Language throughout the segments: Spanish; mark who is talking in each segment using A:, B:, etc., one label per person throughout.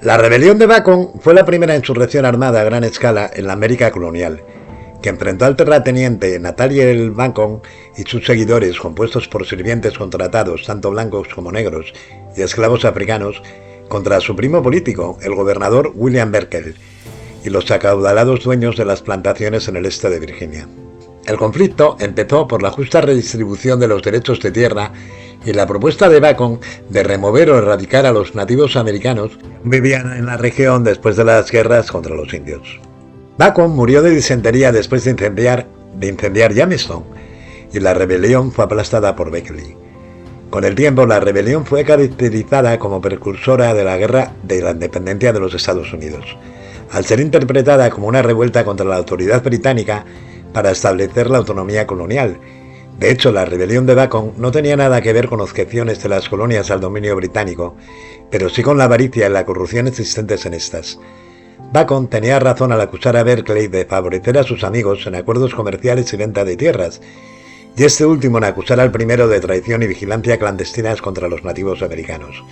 A: La rebelión de Bacon fue la primera insurrección armada a gran escala en la América colonial, que enfrentó al terrateniente Nathaniel Bacon y sus seguidores, compuestos por sirvientes contratados, tanto blancos como negros, y esclavos africanos, contra su primo político, el gobernador William Berkeley, y los acaudalados dueños de las plantaciones en el este de Virginia. El conflicto empezó por la justa redistribución de los derechos de tierra y la propuesta de Bacon de remover o erradicar a los nativos americanos que vivían en la región después de las guerras contra los indios. Bacon murió de disentería después de incendiar Jamestown, y la rebelión fue aplastada por Berkeley. Con el tiempo, la rebelión fue caracterizada como precursora de la Guerra de la Independencia de los Estados Unidos, al ser interpretada como una revuelta contra la autoridad británica para establecer la autonomía colonial. De hecho, la rebelión de Bacon no tenía nada que ver con objeciones de las colonias al dominio británico, pero sí con la avaricia y la corrupción existentes en estas. Bacon tenía razón al acusar a Berkeley de favorecer a sus amigos en acuerdos comerciales y venta de tierras, y este último en acusar al primero de traición y vigilancia clandestinas contra los nativos americanos.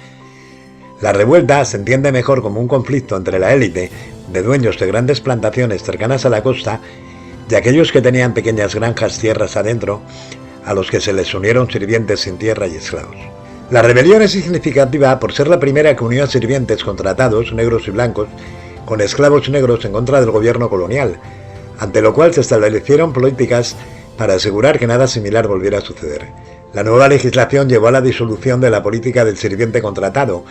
A: La revuelta se entiende mejor como un conflicto entre la élite de dueños de grandes plantaciones cercanas a la costa y aquellos que tenían pequeñas granjas tierras adentro, a los que se les unieron sirvientes sin tierra y esclavos. La rebelión es significativa por ser la primera que unió a sirvientes contratados, negros y blancos, con esclavos negros en contra del gobierno colonial, ante lo cual se establecieron políticas para asegurar que nada similar volviera a suceder. La nueva legislación llevó a la disolución de la política del sirviente contratado,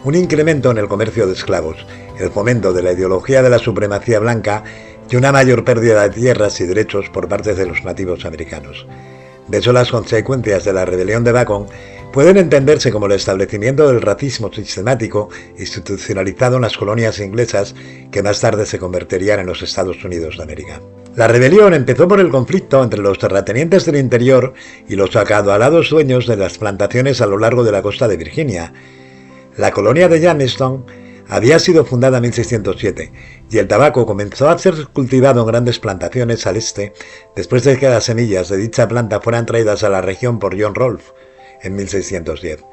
A: un incremento en el comercio de esclavos, el fomento de la ideología de la supremacía blanca y una mayor pérdida de tierras y derechos por parte de los nativos americanos. De hecho, las consecuencias de la rebelión de Bacon pueden entenderse como el establecimiento del racismo sistemático institucionalizado en las colonias inglesas que más tarde se convertirían en los Estados Unidos de América. La rebelión empezó por el conflicto entre los terratenientes del interior y los acaudalados dueños de las plantaciones a lo largo de la costa de Virginia. La colonia de Jamestown había sido fundada en 1607 y el tabaco comenzó a ser cultivado en grandes plantaciones al este después de que las semillas de dicha planta fueran traídas a la región por John Rolfe en 1610.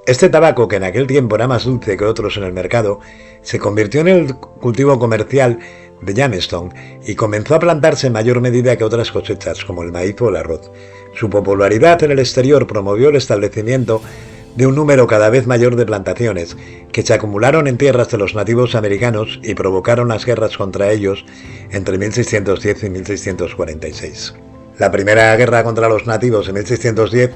A: Este tabaco, que en aquel tiempo era más dulce que otros en el mercado, se convirtió en el cultivo comercial de Jamestown y comenzó a plantarse en mayor medida que otras cosechas como el maíz o el arroz. Su popularidad en el exterior promovió el establecimiento de un número cada vez mayor de plantaciones, que se acumularon en tierras de los nativos americanos y provocaron las guerras contra ellos entre 1610 y 1646. La primera guerra contra los nativos en 1610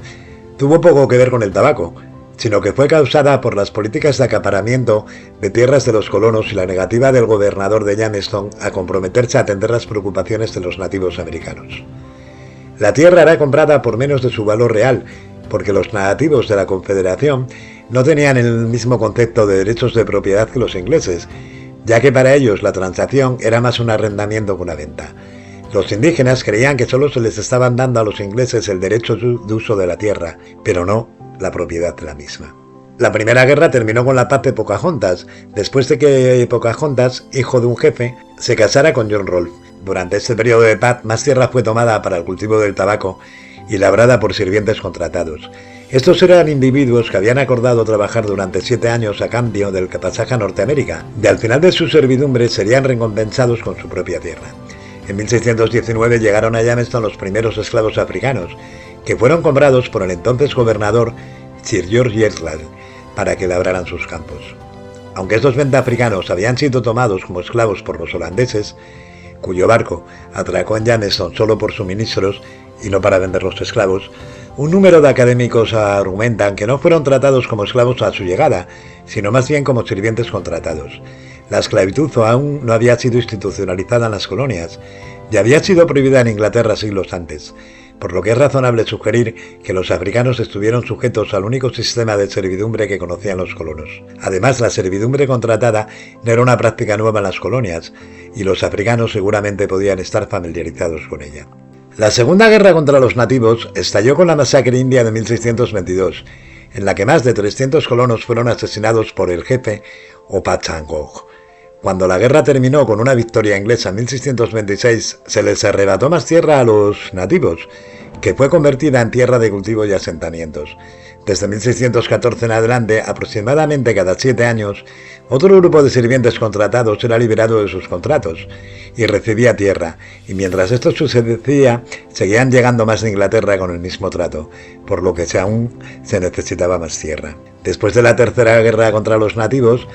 A: tuvo poco que ver con el tabaco, sino que fue causada por las políticas de acaparamiento de tierras de los colonos y la negativa del gobernador de Jamestown a comprometerse a atender las preocupaciones de los nativos americanos. La tierra era comprada por menos de su valor real, porque los nativos de la Confederación no tenían el mismo concepto de derechos de propiedad que los ingleses, ya que para ellos la transacción era más un arrendamiento que una venta. Los indígenas creían que solo se les estaban dando a los ingleses el derecho de uso de la tierra, pero no la propiedad de la misma. La primera guerra terminó con la paz de Pocahontas, después de que Pocahontas, hijo de un jefe, se casara con John Rolfe. Durante este periodo de paz, más tierra fue tomada para el cultivo del tabaco y labrada por sirvientes contratados. Estos eran individuos que habían acordado trabajar durante 7 años a cambio del pasaje a Norteamérica, y al final de su servidumbre serían recompensados con su propia tierra. En 1619 llegaron a Jamestown los primeros esclavos africanos, que fueron comprados por el entonces gobernador Sir George Yetland para que labraran sus campos. Aunque estos 20 africanos habían sido tomados como esclavos por los holandeses, cuyo barco atracó en Jamestown solo por suministros y no para vender los esclavos, un número de académicos argumentan que no fueron tratados como esclavos a su llegada, sino más bien como sirvientes contratados. La esclavitud aún no había sido institucionalizada en las colonias y había sido prohibida en Inglaterra siglos antes, por lo que es razonable sugerir que los africanos estuvieron sujetos al único sistema de servidumbre que conocían los colonos. Además, la servidumbre contratada no era una práctica nueva en las colonias, y los africanos seguramente podían estar familiarizados con ella. La Segunda Guerra contra los nativos estalló con la masacre india de 1622, en la que más de 300 colonos fueron asesinados por el jefe o Pachangog. Cuando la guerra terminó con una victoria inglesa en 1626, se les arrebató más tierra a los nativos, que fue convertida en tierra de cultivo y asentamientos. Desde 1614 en adelante, aproximadamente cada 7 años, otro grupo de sirvientes contratados era liberado de sus contratos y recibía tierra, y mientras esto sucedía, seguían llegando más de Inglaterra con el mismo trato, por lo que aún se necesitaba más tierra. Después de la Tercera Guerra contra los nativos,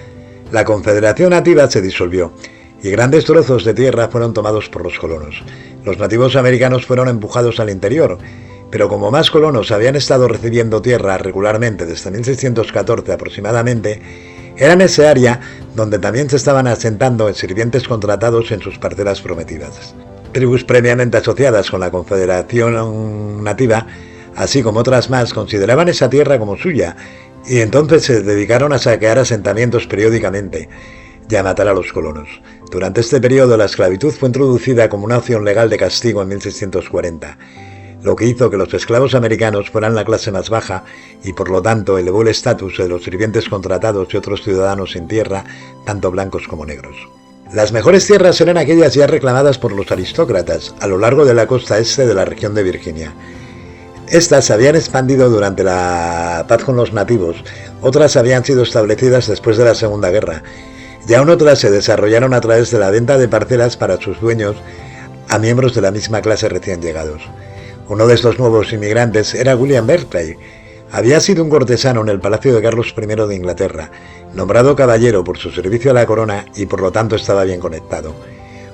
A: la Confederación Nativa se disolvió, y grandes trozos de tierra fueron tomados por los colonos. Los nativos americanos fueron empujados al interior, pero como más colonos habían estado recibiendo tierra regularmente desde 1614 aproximadamente, era en esa área donde también se estaban asentando sirvientes contratados en sus parcelas prometidas. Tribus previamente asociadas con la Confederación Nativa, así como otras más, consideraban esa tierra como suya, y entonces se dedicaron a saquear asentamientos periódicamente y a matar a los colonos. Durante este periodo la esclavitud fue introducida como una opción legal de castigo en 1640, lo que hizo que los esclavos americanos fueran la clase más baja y por lo tanto elevó el estatus de los sirvientes contratados y otros ciudadanos sin tierra, tanto blancos como negros. Las mejores tierras eran aquellas ya reclamadas por los aristócratas a lo largo de la costa este de la región de Virginia. Estas se habían expandido durante la paz con los nativos, otras habían sido establecidas después de la Segunda Guerra, y aún otras se desarrollaron a través de la venta de parcelas para sus dueños a miembros de la misma clase recién llegados. Uno de estos nuevos inmigrantes era William Berkeley. Había sido un cortesano en el palacio de Carlos I de Inglaterra, nombrado caballero por su servicio a la corona y por lo tanto estaba bien conectado.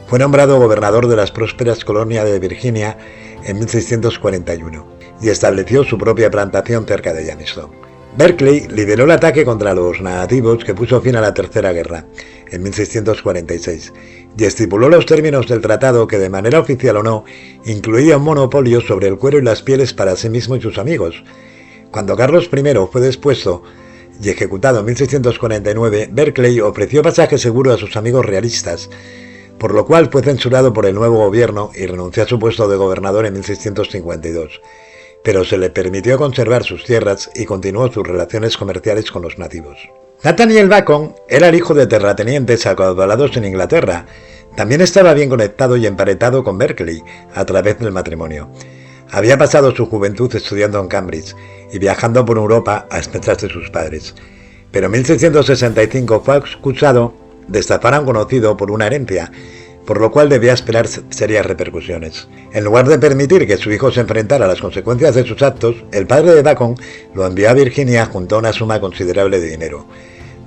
A: Fue nombrado gobernador de las prósperas colonias de Virginia en 1641 y estableció su propia plantación cerca de Jamestown. Berkeley lideró el ataque contra los nativos que puso fin a la Tercera Guerra, en 1646, y estipuló los términos del tratado que, de manera oficial o no, incluía un monopolio sobre el cuero y las pieles para sí mismo y sus amigos. Cuando Carlos I fue depuesto y ejecutado en 1649, Berkeley ofreció pasaje seguro a sus amigos realistas, por lo cual fue censurado por el nuevo gobierno y renunció a su puesto de gobernador en 1652. Pero se le permitió conservar sus tierras y continuó sus relaciones comerciales con los nativos. Nathaniel Bacon era el hijo de terratenientes acaudalados en Inglaterra. También estaba bien conectado y emparentado con Berkeley a través del matrimonio. Había pasado su juventud estudiando en Cambridge y viajando por Europa a expensas de sus padres. Pero en 1665 fue acusado de estafar a un conocido por una herencia, por lo cual debía esperar serias repercusiones. En lugar de permitir que su hijo se enfrentara a las consecuencias de sus actos, el padre de Bacon lo envió a Virginia junto a una suma considerable de dinero.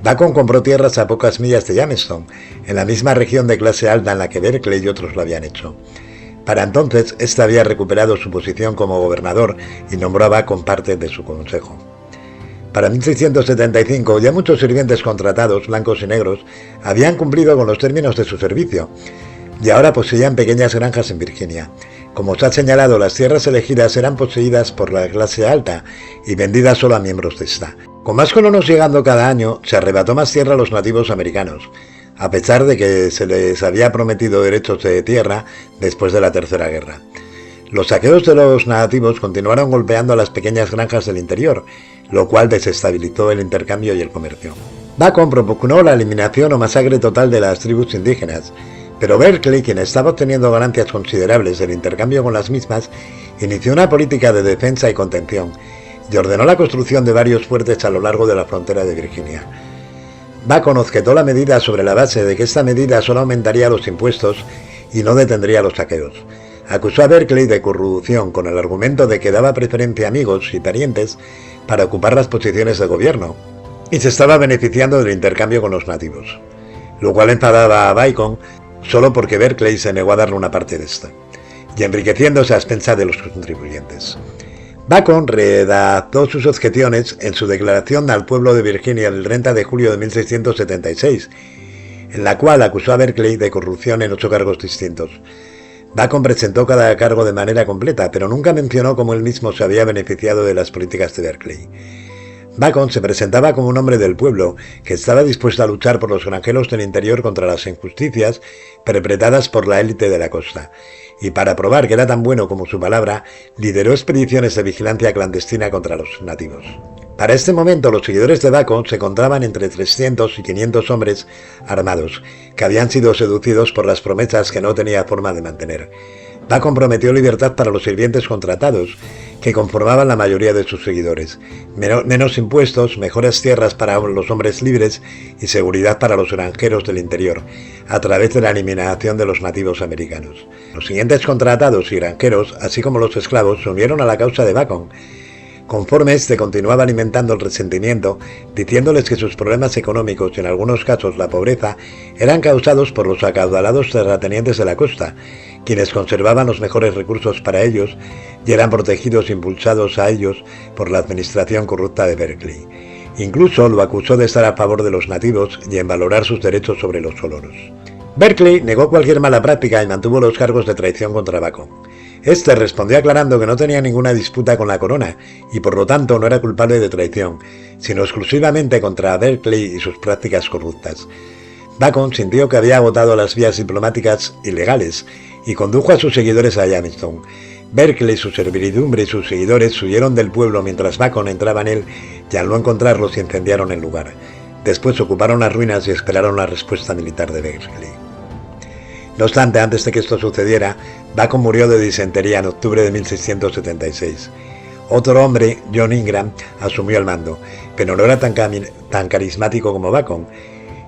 A: Bacon compró tierras a pocas millas de Jamestown, en la misma región de clase alta en la que Berkeley y otros lo habían hecho. Para entonces, éste había recuperado su posición como gobernador y nombró a Bacon parte de su consejo. Para 1675, ya muchos sirvientes contratados, blancos y negros, habían cumplido con los términos de su servicio, y ahora poseían pequeñas granjas en Virginia. Como se ha señalado, las tierras elegidas eran poseídas por la clase alta y vendidas solo a miembros de esta. Con más colonos llegando cada año, se arrebató más tierra a los nativos americanos, a pesar de que se les había prometido derechos de tierra después de la Tercera Guerra. Los saqueos de los nativos continuaron golpeando a las pequeñas granjas del interior, lo cual desestabilizó el intercambio y el comercio. Bacon propugnó la eliminación o masacre total de las tribus indígenas, pero Berkeley, quien estaba obteniendo ganancias considerables del intercambio con las mismas, inició una política de defensa y contención, y ordenó la construcción de varios fuertes a lo largo de la frontera de Virginia. Bacon objetó la medida sobre la base de que esta medida solo aumentaría los impuestos y no detendría los saqueos. Acusó a Berkeley de corrupción con el argumento de que daba preferencia a amigos y parientes para ocupar las posiciones de gobierno, y se estaba beneficiando del intercambio con los nativos, lo cual enfadaba a Bacon solo porque Berkeley se negó a darle una parte de esta, y enriqueciéndose a expensas de los contribuyentes. Bacon redactó sus objeciones en su declaración al pueblo de Virginia del 30 de julio de 1676, en la cual acusó a Berkeley de corrupción en 8 cargos distintos. Bacon presentó cada cargo de manera completa, pero nunca mencionó cómo él mismo se había beneficiado de las políticas de Berkeley. Bacon se presentaba como un hombre del pueblo, que estaba dispuesto a luchar por los granjeros del interior contra las injusticias perpetradas por la élite de la costa, y para probar que era tan bueno como su palabra, lideró expediciones de vigilancia clandestina contra los nativos. Para este momento, los seguidores de Bacon se contaban entre 300 y 500 hombres armados, que habían sido seducidos por las promesas que no tenía forma de mantener. Bacon prometió libertad para los sirvientes contratados, que conformaban la mayoría de sus seguidores, menos impuestos, mejores tierras para los hombres libres y seguridad para los granjeros del interior, a través de la eliminación de los nativos americanos. Los siguientes contratados y granjeros, así como los esclavos, se unieron a la causa de Bacon, conforme este continuaba alimentando el resentimiento, diciéndoles que sus problemas económicos y en algunos casos la pobreza eran causados por los acaudalados terratenientes de la costa, quienes conservaban los mejores recursos para ellos y eran protegidos e impulsados a ellos por la administración corrupta de Berkeley. Incluso lo acusó de estar a favor de los nativos y en valorar sus derechos sobre los colonos. Berkeley negó cualquier mala práctica y mantuvo los cargos de traición contra Bacon. Este respondió aclarando que no tenía ninguna disputa con la corona y por lo tanto no era culpable de traición, sino exclusivamente contra Berkeley y sus prácticas corruptas. Bacon sintió que había agotado las vías diplomáticas y legales y condujo a sus seguidores a Jamestown. Berkeley, su servidumbre y sus seguidores huyeron del pueblo mientras Bacon entraba en él y al no encontrarlos incendiaron el lugar. Después ocuparon las ruinas y esperaron la respuesta militar de Berkeley. No obstante, antes de que esto sucediera, Bacon murió de disentería en octubre de 1676. Otro hombre, John Ingram, asumió el mando, pero no era tan carismático como Bacon,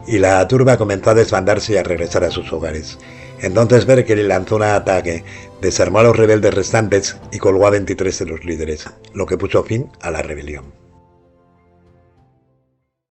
A: y la turba comenzó a desbandarse y a regresar a sus hogares. Entonces Berkeley lanzó un ataque, desarmó a los rebeldes restantes y colgó a 23 de los líderes, lo que puso fin a la rebelión.